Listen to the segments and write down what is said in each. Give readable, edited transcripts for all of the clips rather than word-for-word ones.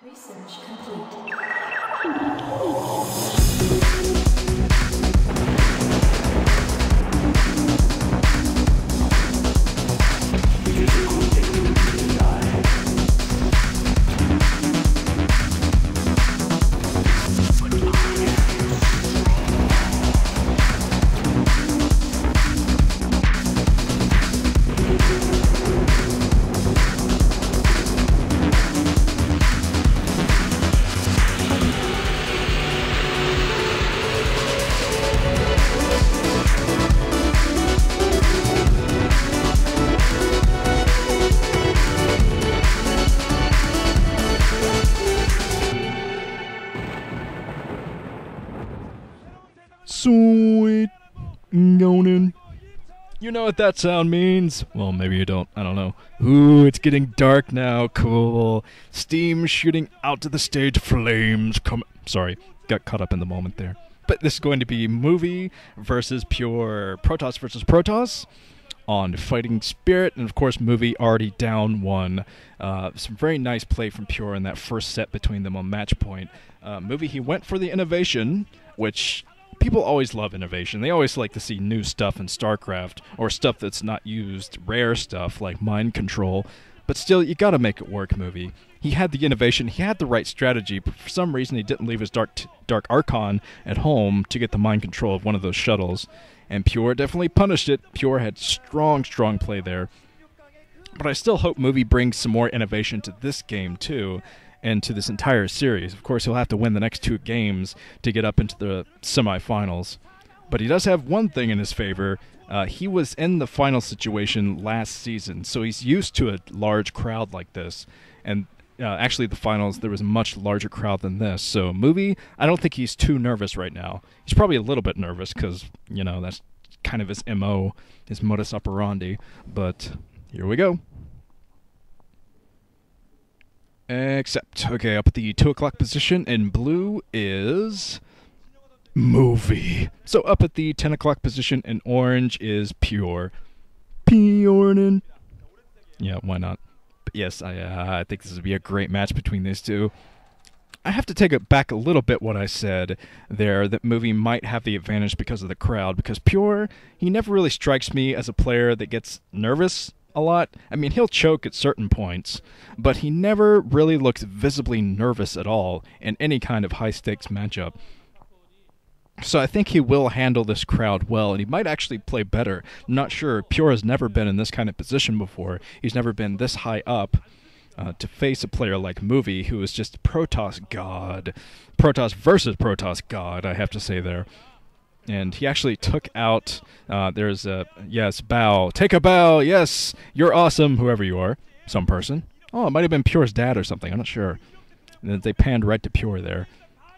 Research complete. Sweet. Going in. You know what that sound means? Well, maybe you don't. I don't know. Ooh, it's getting dark now. Cool. Steam shooting out to the stage. Flames come. Sorry, got caught up in the moment there. But this is going to be movie versus pure. Protoss versus Protoss on Fighting Spirit. And of course, movie already down one. Some very nice play from Pure in that first set between them on match point. Movie, he went for the innovation, which... people always love innovation. They always like to see new stuff in StarCraft, or stuff that's not used, rare stuff like mind control. But still, you gotta make it work, movie. He had the innovation, he had the right strategy, but for some reason he didn't leave his Dark Archon at home to get the mind control of one of those shuttles. And Pure definitely punished it. Pure had strong play there. But I still hope movie brings some more innovation to this game, too. And to this entire series. Of course, he'll have to win the next 2 games to get up into the semifinals. But he does have one thing in his favor. He was in the final situation last season, so he's used to a large crowd like this. And actually, the finals, there was a much larger crowd than this. So, movie, I don't think he's too nervous right now. He's probably a little bit nervous because, you know, that's kind of his MO, his modus operandi. But here we go. Except, okay, up at the 2 o'clock position in blue is movie. So up at the 10 o'clock position in orange is Pure. Pure. Yeah, why not? But yes, I think this would be a great match between these two. I have to take it back a little bit what I said there, that movie might have the advantage because of the crowd, because Pure, he never really strikes me as a player that gets nervous a lot. I mean, he'll choke at certain points, but he never really looks visibly nervous at all in any kind of high-stakes matchup. So I think he will handle this crowd well, and he might actually play better. I'm not sure. Pure has never been in this kind of position before. He's never been this high up to face a player like Movie, who is just Protoss God. Protoss versus Protoss God, I have to say there. And he actually took out, there's a, yes, bow. Take a bow, yes, you're awesome, whoever you are. Some person. Oh, it might have been Pure's dad or something, I'm not sure. And they panned right to Pure there.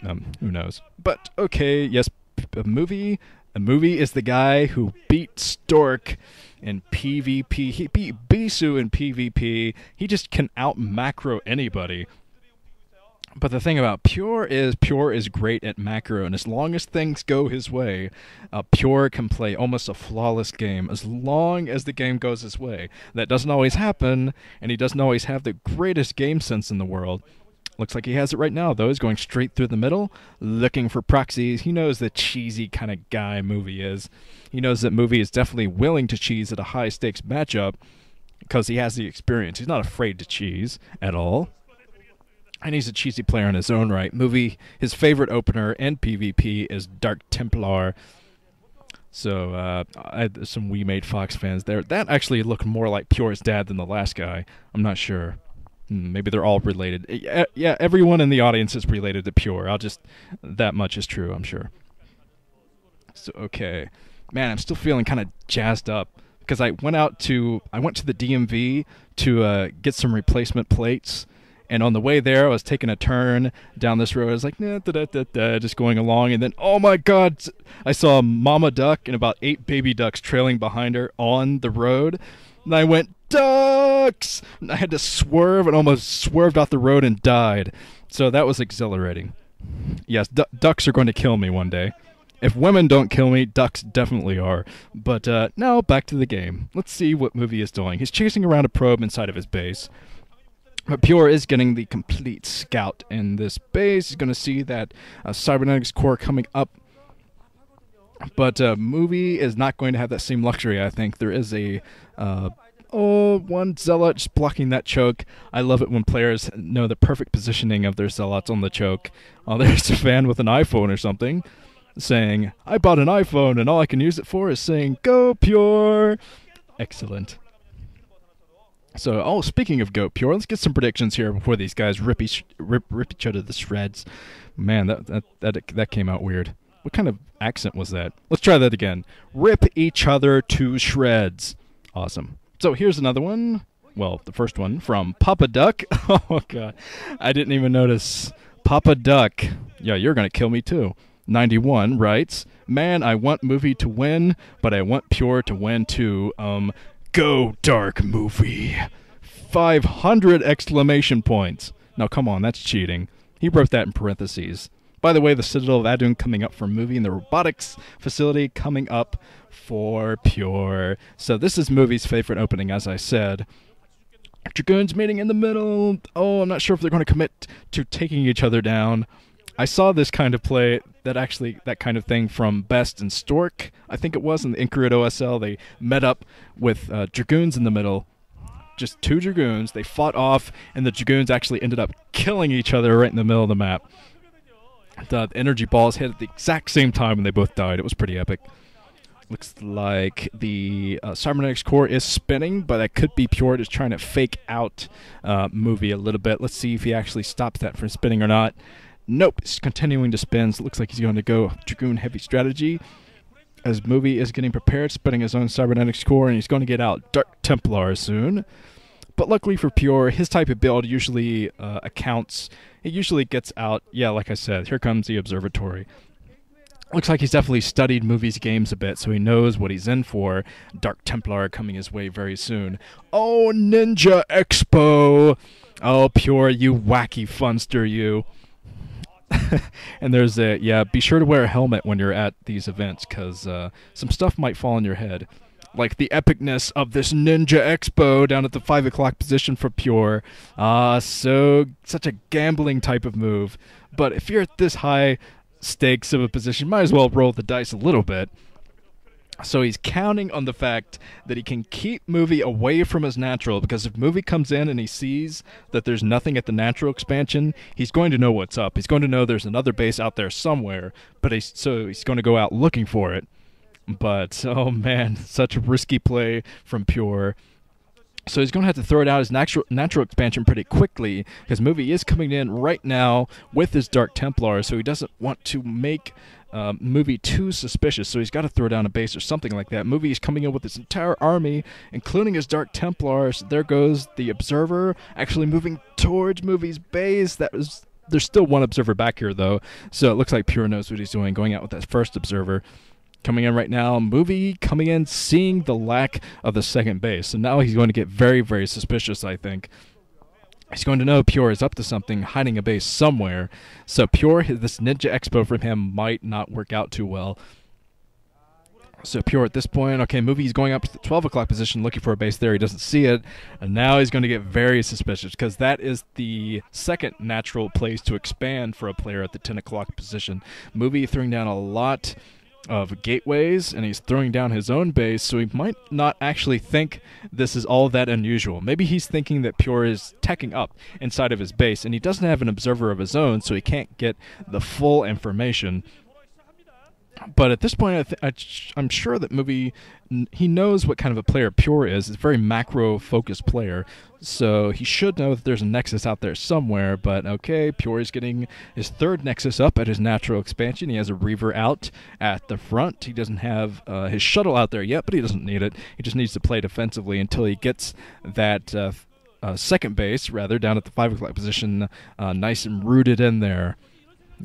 Who knows. But, okay, yes, a movie is the guy who beat Stork in PvP. He beat Bisu in PvP. He just can out-macro anybody. But the thing about Pure is great at macro, and as long as things go his way, Pure can play almost a flawless game, as long as the game goes his way. That doesn't always happen, and he doesn't always have the greatest game sense in the world. Looks like he has it right now, though. He's going straight through the middle, looking for proxies. He knows the cheesy kind of guy Movie is. He knows that Movie is definitely willing to cheese at a high-stakes matchup, because he has the experience. He's not afraid to cheese at all. And he's a cheesy player in his own right. Movie, his favorite opener in PvP is Dark Templar. So, I had some We Made Fox fans there. That actually looked more like Pure's dad than the last guy. I'm not sure. Maybe they're all related. Yeah, everyone in the audience is related to Pure. That much is true, I'm sure. So, okay. Man, I'm still feeling kind of jazzed up. Because I went to the DMV to get some replacement plates. And on the way there, I was taking a turn down this road. I was like, just going along. And then, oh my God, I saw a mama duck and about 8 baby ducks trailing behind her on the road. And I went, ducks! And I had to swerve and almost swerved off the road and died. So that was exhilarating. Yes, ducks are going to kill me one day. If women don't kill me, ducks definitely are. But now, back to the game. Let's see what Movie is doing. He's chasing around a probe inside of his base. But Pure is getting the complete scout in this base. He's going to see that cybernetics core coming up. But Movie is not going to have that same luxury, I think. There is a... one zealot just blocking that choke. I love it when players know the perfect positioning of their zealots on the choke. There's a fan with an iPhone or something saying, I bought an iPhone and all I can use it for is saying, Go Pure! Excellent. So, speaking of Go Pure, let's get some predictions here before these guys rip each other to shreds. Man, that came out weird. What kind of accent was that? Let's try that again. Rip each other to shreds. Awesome. So here's another one. Well, the first one from Papa Duck. Oh, God. I didn't even notice. Papa Duck. Yeah, you're going to kill me, too. 91 writes, Man, I want Movie to win, but I want Pure to win, too. Go Dark Movie. 500 exclamation points. Now, come on, that's cheating. He wrote that in parentheses. By the way, the Citadel of Adun coming up for Movie and the robotics facility coming up for Pure. So this is Movie's favorite opening, as I said. Dragoons meeting in the middle. Oh, I'm not sure if they're going to commit to taking each other down. I saw this kind of play, that kind of thing from Best and Stork, I think it was, in the Incarate OSL. They met up with Dragoons in the middle. Just two Dragoons. They fought off, and the Dragoons actually ended up killing each other right in the middle of the map. The energy balls hit at the exact same time and they both died. It was pretty epic. Looks like the cybernetics core is spinning, but that could be Pure just trying to fake out Movie a little bit. Let's see if he actually stops that from spinning or not. Nope, it's continuing to spin, so it looks like he's going to go Dragoon heavy strategy. As Movie is getting prepared, spinning his own cybernetics core, and he's going to get out Dark Templar soon. But luckily for Pure, his type of build usually it usually gets out, yeah, like I said, here comes the observatory. Looks like he's definitely studied Movie's games a bit, so he knows what he's in for. Dark Templar coming his way very soon. Oh, Ninja Expo! Oh, Pure, you wacky funster, you. And there's be sure to wear a helmet when you're at these events, because some stuff might fall on your head. Like the epicness of this Ninja Expo down at the 5 o'clock position for Pure. Such a gambling type of move. But if you're at this high stakes of a position, might as well roll the dice a little bit. So he's counting on the fact that he can keep Movie away from his natural, because if Movie comes in and he sees that there's nothing at the natural expansion, he's going to know what's up. He's going to know there's another base out there somewhere, but he's going to go out looking for it. But, oh man, such a risky play from Pure. So he's going to have to throw it out his natural expansion pretty quickly, because Movie is coming in right now with his Dark Templar, so he doesn't want to make Movie too suspicious, so he's got to throw down a base or something like that. Movie is coming in with his entire army, including his Dark Templars. There goes the Observer, actually moving towards Movie's base. There's still one Observer back here, though, so it looks like Pure knows what he's doing, going out with that first Observer. Coming in right now, Movie coming in, seeing the lack of the second base. So now he's going to get very, very suspicious, I think. He's going to know Pure is up to something, hiding a base somewhere. So Pure, this Ninja Expo from him might not work out too well. So Pure at this point, okay, Movie's going up to the 12 o'clock position, looking for a base there. He doesn't see it. And now he's going to get very suspicious, because that is the second natural place to expand for a player at the 10 o'clock position. Movie throwing down a lot of gateways, and he's throwing down his own base, so he might not actually think this is all that unusual. Maybe he's thinking that Pure is teching up inside of his base, and he doesn't have an observer of his own, so he can't get the full information. But at this point, I'm sure that Movie, he knows what kind of a player Pure is. It's a very macro-focused player, so he should know that there's a Nexus out there somewhere. But okay, Pure is getting his third Nexus up at his natural expansion. He has a Reaver out at the front. He doesn't have his shuttle out there yet, but he doesn't need it. He just needs to play defensively until he gets that second base, rather, down at the 5 o'clock position, nice and rooted in there.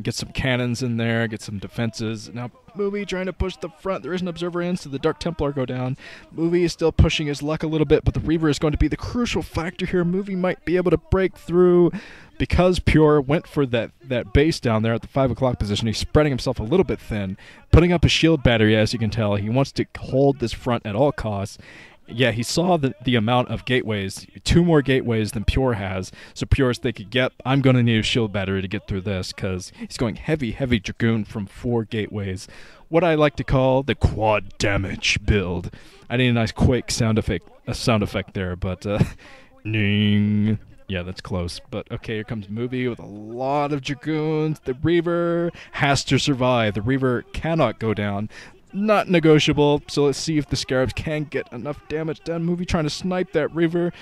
Get some cannons in there, get some defenses. Now, Movie trying to push the front. There is an observer in, so the Dark Templar go down. Movie is still pushing his luck a little bit, but the Reaver is going to be the crucial factor here. Movie might be able to break through, because Pure went for that base down there at the 5 o'clock position, he's spreading himself a little bit thin, putting up a shield battery, as you can tell. He wants to hold this front at all costs. Yeah, he saw the amount of gateways, 2 more gateways than Pure has, so Pure's thinking, yep, I'm going to need a shield battery to get through this, because he's going heavy Dragoon from 4 gateways. What I like to call the quad damage build. I need a nice Quake sound effect there, but, ning. Yeah, that's close. But, okay, here comes Movie with a lot of Dragoons. The Reaver has to survive. The Reaver cannot go down. Not negotiable, so let's see if the Scarabs can get enough damage done. Movie trying to snipe that Reaver.